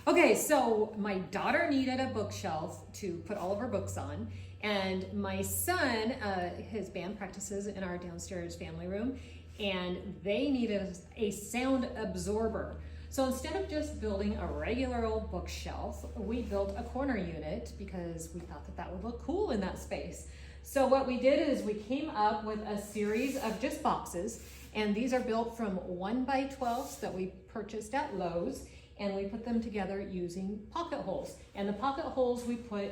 Okay, so my daughter needed a bookshelf to put all of her books on, and my son, his band practices in our downstairs family room, and they needed a sound absorber. So instead of just building a regular old bookshelf, we built a corner unit because we thought that that would look cool in that space. So what we did is we came up with a series of just boxes, and these are built from 1x12s that we purchased at Lowe's, and we put them together using pocket holes. And the pocket holes we put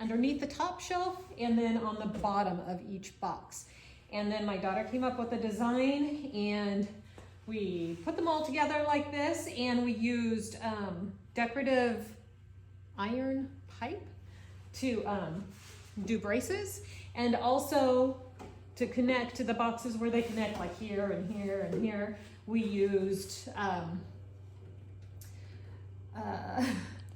underneath the top shelf and then on the bottom of each box. And then my daughter came up with a design, and we put them all together like this, and we used decorative iron pipe to do braces, and also to connect to the boxes where they connect, like here and here and here, we used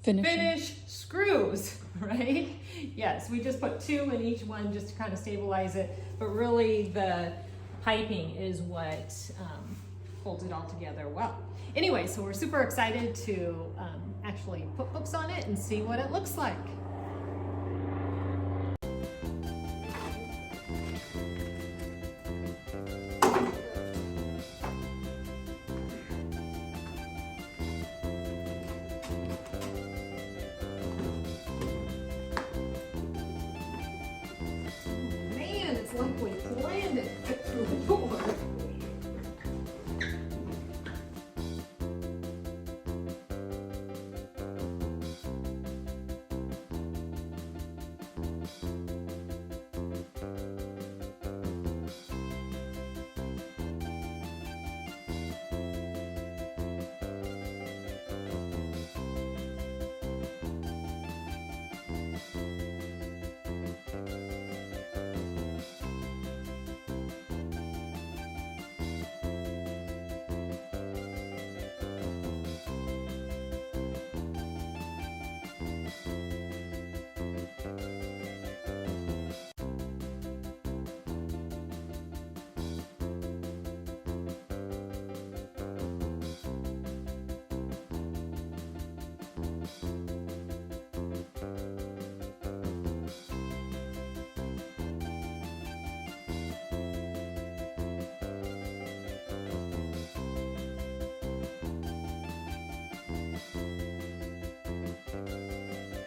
finish screws, right? Yes, we just put 2 in each one just to kind of stabilize it, but really the piping is what holds it all together well. Anyway, so we're super excited to actually put books on it and see what it looks like.